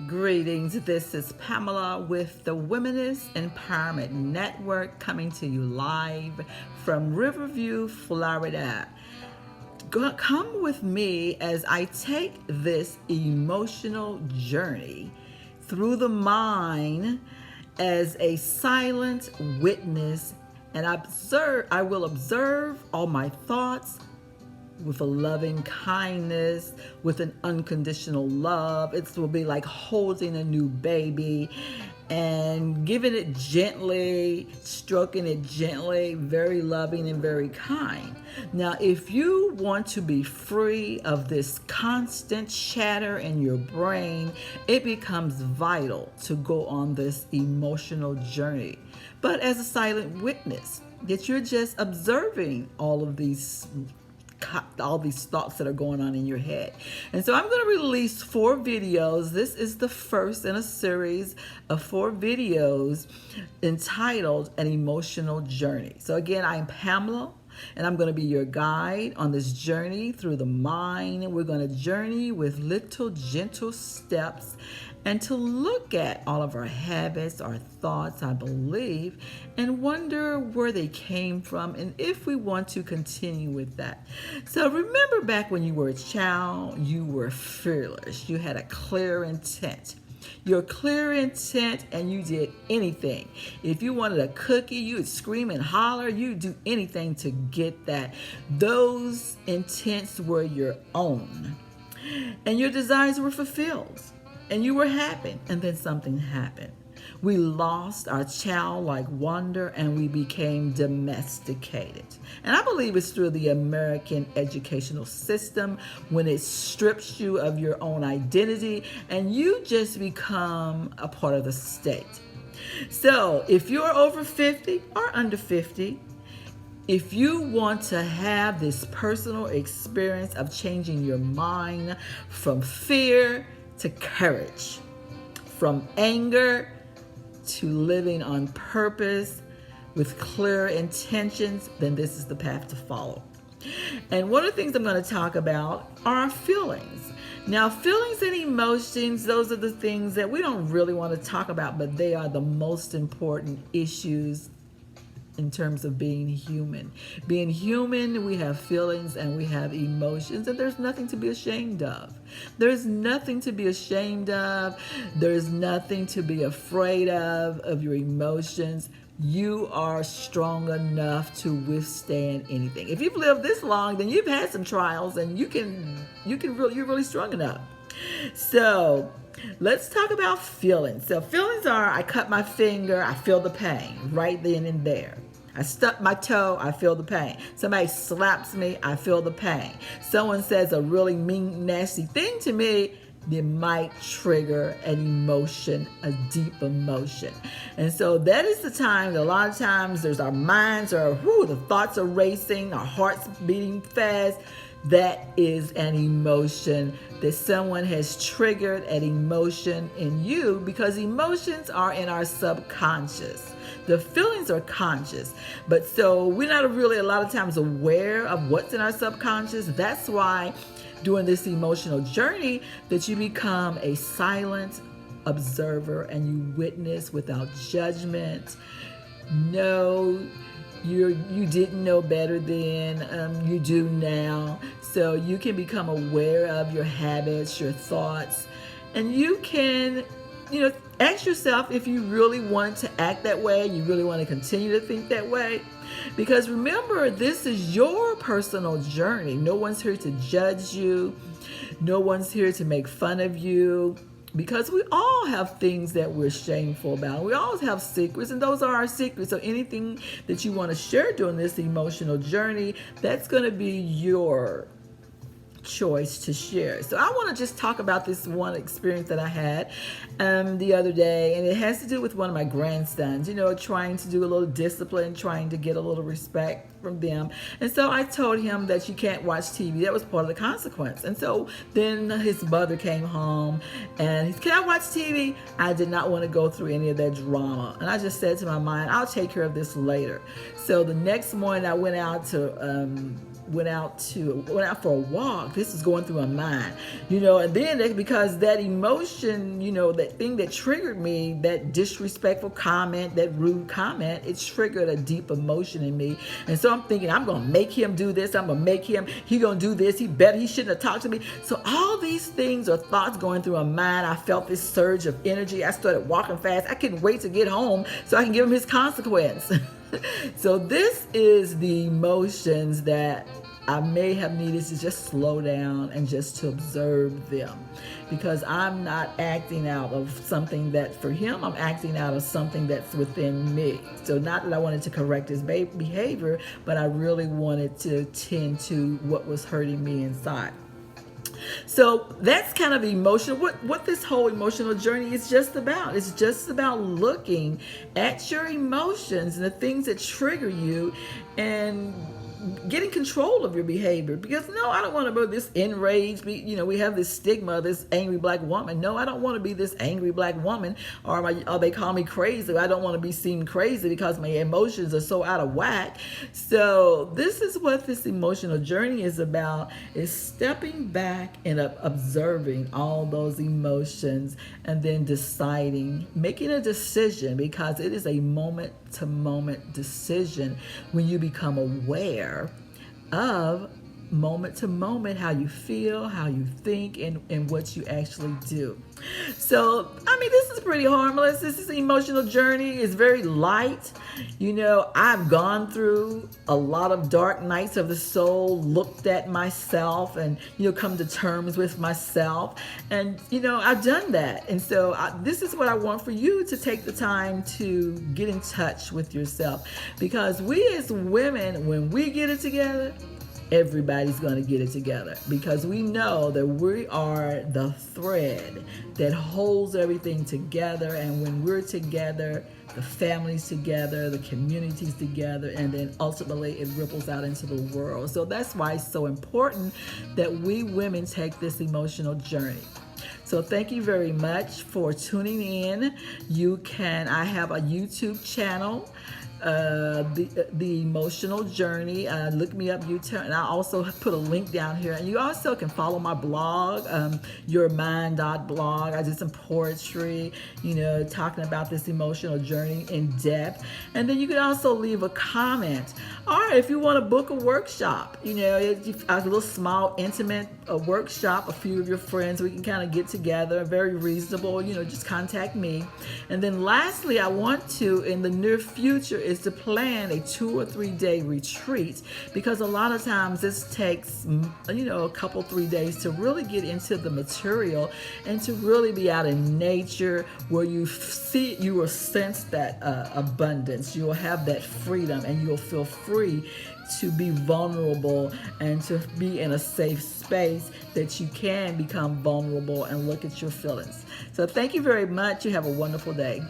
Greetings, this is Pamela with the Womenist Empowerment Network coming to you live from Riverview, Florida. Come with me as I take this emotional journey through the mind as a silent witness and I will observe all my thoughts with a loving kindness, with an unconditional love. It will be like holding a new baby and giving it gently, stroking it gently, very loving and very kind. Now, if you want to be free of this constant chatter in your brain, it becomes vital to go on this emotional journey. But as a silent witness, that you're just observing all these thoughts that are going on in your head. And so I'm going to release 4 videos. This is the first in a series of 4 videos entitled An Emotional Journey. So again, I'm Pamela, and I'm going to be your guide on this journey through the mind. We're going to journey with little gentle steps and to look at all of our habits, our thoughts, I believe, and wonder where they came from and if we want to continue with that. So remember back when you were a child, you were fearless. You had a clear intent. Your clear intent, and you did anything. If you wanted a cookie, you would scream and holler. You'd do anything to get that. Those intents were your own. And your desires were fulfilled. And you were happy, and then something happened. We lost our childlike wonder and we became domesticated. And I believe it's through the American educational system when it strips you of your own identity and you just become a part of the state. So if you're over 50 or under 50, if you want to have this personal experience of changing your mind from fear to courage, from anger to living on purpose with clear intentions, then this is the path to follow. And one of the things I'm going to talk about are feelings. Now, feelings and emotions, those are the things that we don't really want to talk about, but they are the most important issues in terms of being human. Being human, we have feelings and we have emotions, and there's nothing to be ashamed of. There's nothing to be ashamed of. There's nothing to be afraid of your emotions. You are strong enough to withstand anything. If you've lived this long, then you've had some trials, and you're really strong enough. So let's talk about feelings. So feelings are, I cut my finger, I feel the pain right then and there. I stuck my toe, I feel the pain. Somebody slaps me, I feel the pain. Someone says a really mean, nasty thing to me, it might trigger an emotion, a deep emotion. And so that is the time that a lot of times there's our minds are, the thoughts are racing, our hearts beating fast. That is an emotion that someone has triggered an emotion in you, because emotions are in our subconscious. The feelings are conscious, but so we're not really a lot of times aware of what's in our subconscious. That's why during this emotional journey that you become a silent observer and you witness without judgment. No, you didn't know better then, you do now. So you can become aware of your habits, your thoughts, and you can, ask yourself if you really want to act that way, you really want to continue to think that way. Because remember, this is your personal journey. No one's here to judge you. No one's here to make fun of you. Because we all have things that we're shameful about. We all have secrets, and those are our secrets. So anything that you want to share during this emotional journey, that's going to be your choice to share. So I want to just talk about this one experience that I had the other day, and it has to do with one of my grandsons, trying to do a little discipline, trying to get a little respect from them. And so I told him that you can't watch TV. That was part of the consequence. And so then his mother came home and he said, "Can I watch TV?" I did not want to go through any of that drama. And I just said to my mind, I'll take care of this later. So the next morning I went out to went out for a walk. This is going through my mind, and then because that emotion, that thing that triggered me, that disrespectful comment, that rude comment, it triggered a deep emotion in me. And so I'm thinking, I'm going to make him do this. I'm going to make him, he going to do this. He shouldn't have talked to me. So all these things are thoughts going through my mind. I felt this surge of energy. I started walking fast. I couldn't wait to get home so I can give him his consequence. So this is the emotions that I may have needed to just slow down and just to observe them, because I'm not acting out of something that for him, I'm acting out of something that's within me. So not that I wanted to correct his behavior, but I really wanted to tend to what was hurting me inside. So that's kind of emotional. What this whole emotional journey is just about. It's just about looking at your emotions and the things that trigger you and getting control of your behavior. Because no, I don't want to be this enraged. We have this stigma, this angry black woman. No, I don't want to be this angry black woman, or they call me crazy. I don't want to be seen crazy because my emotions are so out of whack. So this is what this emotional journey is about, is stepping back and observing all those emotions and then deciding, making a decision, because it is a moment-to-moment decision when you become aware of moment to moment how you feel, how you think, and what you actually do. So, this is pretty harmless. This is an emotional journey. It's very light. I've gone through a lot of dark nights of the soul, looked at myself and, come to terms with myself. And, I've done that. And so this is what I want for you to take the time to get in touch with yourself. Because we as women, when we get it together, everybody's going to get it together, because we know that we are the thread that holds everything together. And when we're together, the family's together, the community's together, and then ultimately it ripples out into the world. So that's why it's so important that we women take this emotional journey. So thank you very much for tuning in. I have a YouTube channel, the emotional journey. Look me up YouTube, and I also put a link down here. And you also can follow my blog, yourmind.blog. I did some poetry, talking about this emotional journey in depth. And then you can also leave a comment, or if you want to book a workshop, a little small intimate workshop, a few of your friends, we can kind of get together, very reasonable, just contact me. And then lastly, I want to, in the near future, is to plan a 2 or 3 day retreat, because a lot of times this takes a couple 3 days to really get into the material and to really be out in nature, where you will sense that abundance, you will have that freedom, and you'll feel free to be vulnerable and to be in a safe space that you can become vulnerable and look at your feelings. So thank you very much. You have a wonderful day.